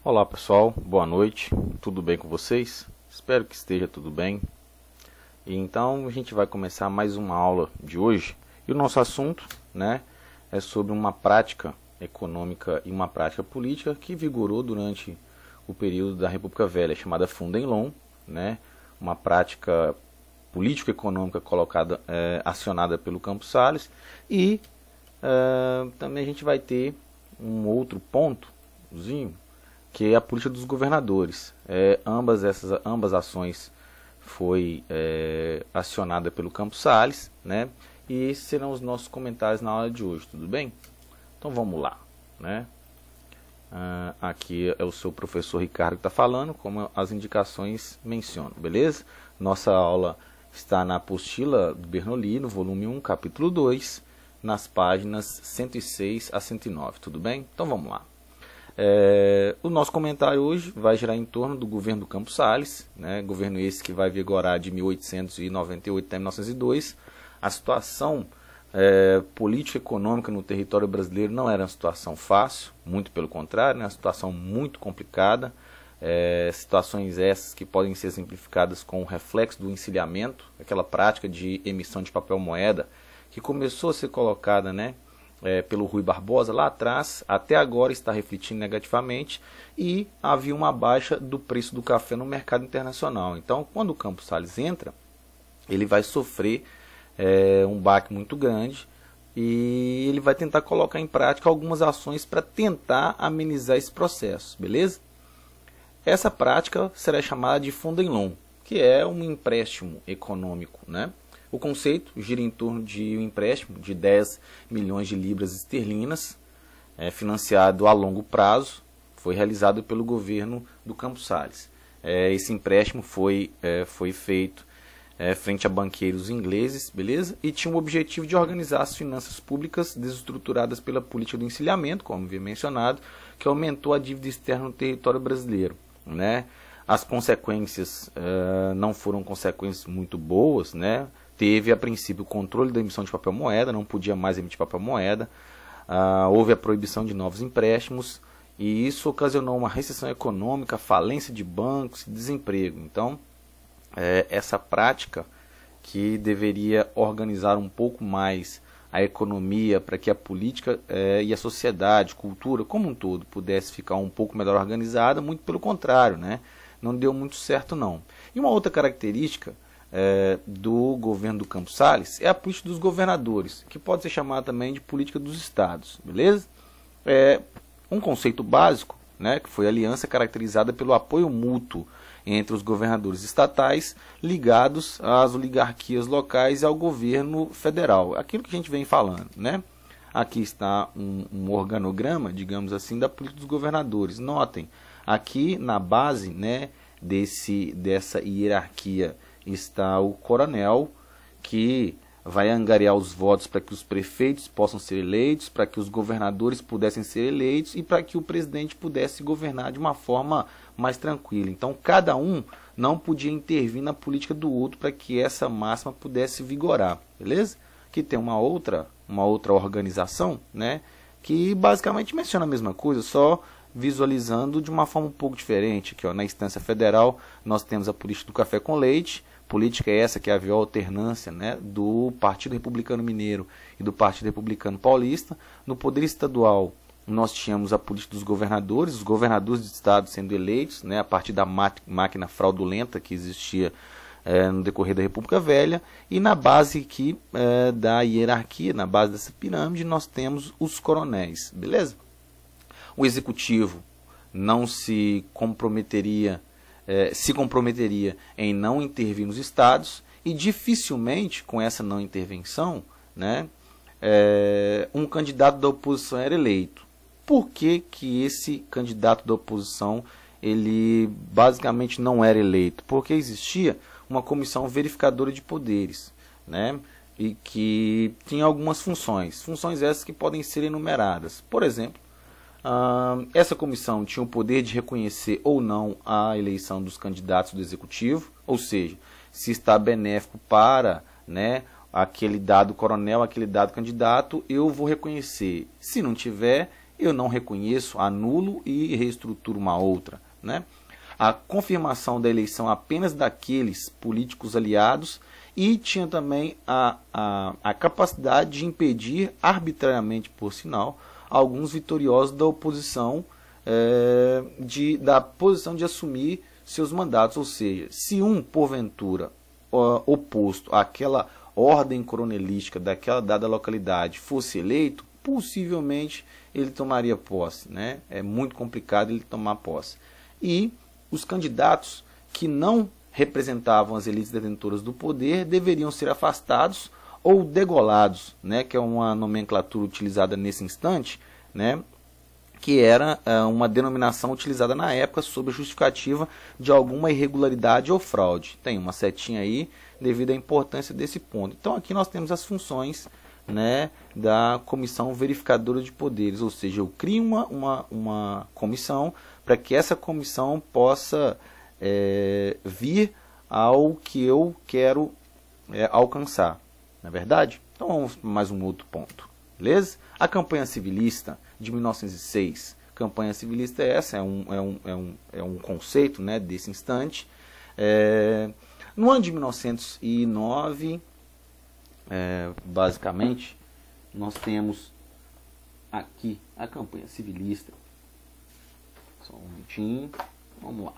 Olá pessoal, boa noite, tudo bem com vocês? Espero que esteja tudo bem. E então a gente vai começar mais uma aula de hoje. E o nosso assunto, é sobre uma prática econômica e uma prática política que vigorou durante o período da República Velha, chamada Fundem-Lon, uma prática político-econômica acionada pelo Campos Salles. E também a gente vai ter um outro pontozinho, que é a política dos governadores. Ambas ações foi acionada pelo Campos Salles, e esses serão os nossos comentários na aula de hoje, tudo bem? Então vamos lá, aqui é o seu professor Ricardo que está falando, como as indicações mencionam, beleza? Nossa aula está na apostila do Bernoulli, no volume 1, capítulo 2, nas páginas 106 a 109, tudo bem? Então vamos lá. O nosso comentário hoje vai girar em torno do governo do Campos Salles, governo esse que vai vigorar de 1898 até 1902. A situação político-econômica no território brasileiro não era uma situação fácil, muito pelo contrário, uma situação muito complicada. Situações essas que podem ser simplificadas com o reflexo do encilhamento, aquela prática de emissão de papel moeda que começou a ser colocada, pelo Rui Barbosa lá atrás, até agora está refletindo negativamente, e havia uma baixa do preço do café no mercado internacional. Então, quando o Campos Salles entra, ele vai sofrer um baque muito grande, e ele vai tentar colocar em prática algumas ações para tentar amenizar esse processo, beleza? Essa prática será chamada de Fundem-Lon, que é um empréstimo econômico, O conceito gira em torno de um empréstimo de 10 milhões de libras esterlinas, financiado a longo prazo, foi realizado pelo governo do Campos Salles. Esse empréstimo foi feito frente a banqueiros ingleses, beleza? E tinha o objetivo de organizar as finanças públicas desestruturadas pela política do encilhamento, como havia mencionado, que aumentou a dívida externa no território brasileiro, As consequências não foram consequências muito boas, Teve, a princípio, o controle da emissão de papel moeda, não podia mais emitir papel moeda. Houve a proibição de novos empréstimos, e isso ocasionou uma recessão econômica, falência de bancos e desemprego. Então, essa prática que deveria organizar um pouco mais a economia para que a política e a sociedade, cultura como um todo, pudesse ficar um pouco melhor organizada, muito pelo contrário, não deu muito certo não. E uma outra característica do governo do Campos Salles é a política dos governadores, que pode ser chamada também de política dos estados, beleza? Um conceito básico, que foi a aliança caracterizada pelo apoio mútuo entre os governadores estatais ligados às oligarquias locais e ao governo federal, aquilo que a gente vem falando, Aqui está um organograma, digamos assim, da política dos governadores. Notem, aqui na base, dessa hierarquia está o coronel, que vai angariar os votos para que os prefeitos possam ser eleitos, para que os governadores pudessem ser eleitos e para que o presidente pudesse governar de uma forma mais tranquila. Então, cada um não podia intervir na política do outro para que essa máxima pudesse vigorar, beleza? Aqui tem uma outra organização, que basicamente menciona a mesma coisa, só visualizando de uma forma um pouco diferente. Aqui, na instância federal, nós temos a política do café com leite. Política é essa que havia a alternância do Partido Republicano Mineiro e do Partido Republicano Paulista. No poder estadual, nós tínhamos a política dos governadores, os governadores de estado sendo eleitos, a partir da máquina fraudulenta que existia no decorrer da República Velha. E na base aqui da hierarquia, na base dessa pirâmide, nós temos os coronéis, beleza? O executivo não se comprometeria em não intervir nos estados, e dificilmente, com essa não intervenção, um candidato da oposição era eleito. Por que esse candidato da oposição ele basicamente não era eleito? Porque existia uma comissão verificadora de poderes, e que tinha algumas funções essas que podem ser enumeradas. Por exemplo, essa comissão tinha o poder de reconhecer ou não a eleição dos candidatos do executivo, ou seja, se está benéfico para aquele dado coronel, aquele dado candidato, eu vou reconhecer. Se não tiver, eu não reconheço, anulo e reestruturo uma outra, né? A confirmação da eleição apenas daqueles políticos aliados, e tinha também a capacidade de impedir arbitrariamente, por sinal, alguns vitoriosos da oposição, da posição de assumir seus mandatos. Ou seja, se um, porventura, oposto àquela ordem coronelística daquela dada localidade fosse eleito, possivelmente ele tomaria posse, né? É muito complicado ele tomar posse. E os candidatos que não representavam as elites detentoras do poder deveriam ser afastados ou degolados, né? Que é uma nomenclatura utilizada nesse instante, né? Que era uma denominação utilizada na época sob a justificativa de alguma irregularidade ou fraude. Tem uma setinha aí devido à importância desse ponto. Então aqui nós temos as funções, né, da Comissão Verificadora de Poderes, ou seja, eu crio uma comissão para que essa comissão possa vir ao que eu quero alcançar, não é verdade? Então vamos para mais um outro ponto, beleza? A campanha civilista de 1906, campanha civilista essa, é um conceito, né, desse instante. No ano de 1909, basicamente, nós temos aqui a campanha civilista. Só um minutinho, vamos lá.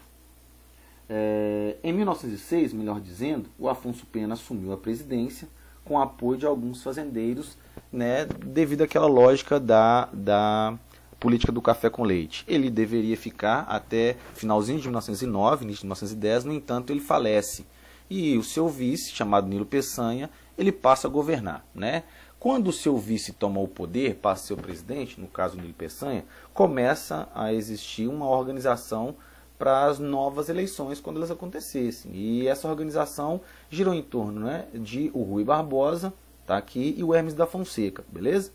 Em 1906, melhor dizendo, o Afonso Pena assumiu a presidência com apoio de alguns fazendeiros, né, devido àquela lógica da política do café com leite. Ele deveria ficar até finalzinho de 1909, início de 1910, no entanto ele falece. E o seu vice, chamado Nilo Peçanha, ele passa a governar, né? Quando o seu vice toma o poder, passa a ser o presidente, no caso Nilo Peçanha, começa a existir uma organização para as novas eleições quando elas acontecessem. E essa organização girou em torno, né, de o Rui Barbosa, tá aqui, e o Hermes da Fonseca, beleza?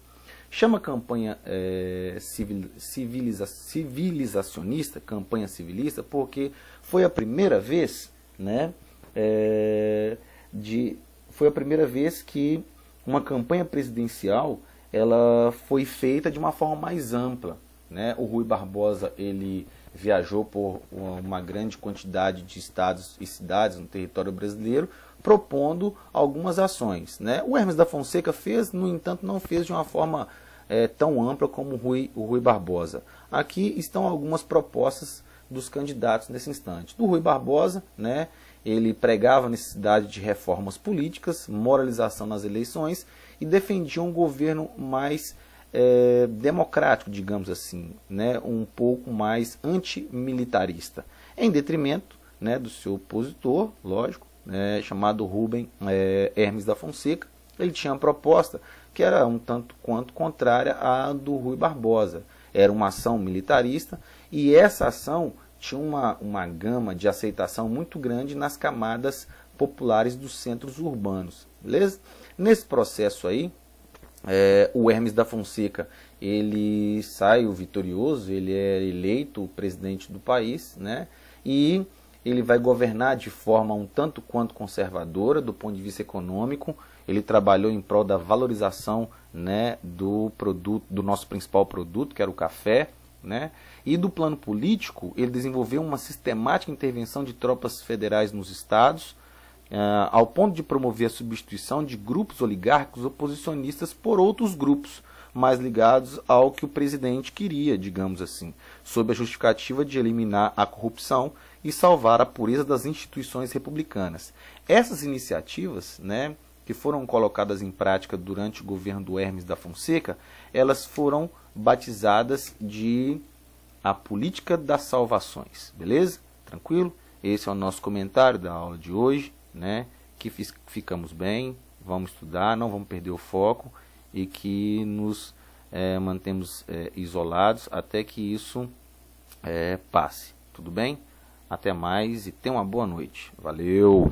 Chama campanha civilizacionista, campanha civilista, porque foi a primeira vez, né, foi a primeira vez que uma campanha presidencial ela foi feita de uma forma mais ampla, né? O Rui Barbosa ele viajou por uma grande quantidade de estados e cidades no território brasileiro, propondo algumas ações, né? O Hermes da Fonseca fez, no entanto, não fez de uma forma tão ampla como o Rui Barbosa. Aqui estão algumas propostas dos candidatos nesse instante. Do Rui Barbosa, né? Ele pregava a necessidade de reformas políticas, moralização nas eleições e defendia um governo mais democrático, digamos assim, né, um pouco mais antimilitarista, em detrimento, né, do seu opositor, lógico, chamado Rubem Hermes da Fonseca. Ele tinha uma proposta que era um tanto quanto contrária à do Rui Barbosa. Era uma ação militarista e essa ação tinha uma gama de aceitação muito grande nas camadas populares dos centros urbanos, beleza? Nesse processo aí, o Hermes da Fonseca ele sai vitorioso, ele é eleito presidente do país, né? E ele vai governar de forma um tanto quanto conservadora do ponto de vista econômico. Ele trabalhou em prol da valorização, né, do nosso principal produto, que era o café, né? E do plano político, ele desenvolveu uma sistemática intervenção de tropas federais nos estados, ao ponto de promover a substituição de grupos oligárquicos oposicionistas por outros grupos mais ligados ao que o presidente queria, digamos assim, sob a justificativa de eliminar a corrupção e salvar a pureza das instituições republicanas. Essas iniciativas, né, que foram colocadas em prática durante o governo do Hermes da Fonseca, elas foram batizadas de a política das salvações, beleza? Tranquilo? Esse é o nosso comentário da aula de hoje, né? Que ficamos bem, vamos estudar, não vamos perder o foco e que nos mantemos isolados até que isso passe. Tudo bem? Até mais e tenha uma boa noite. Valeu!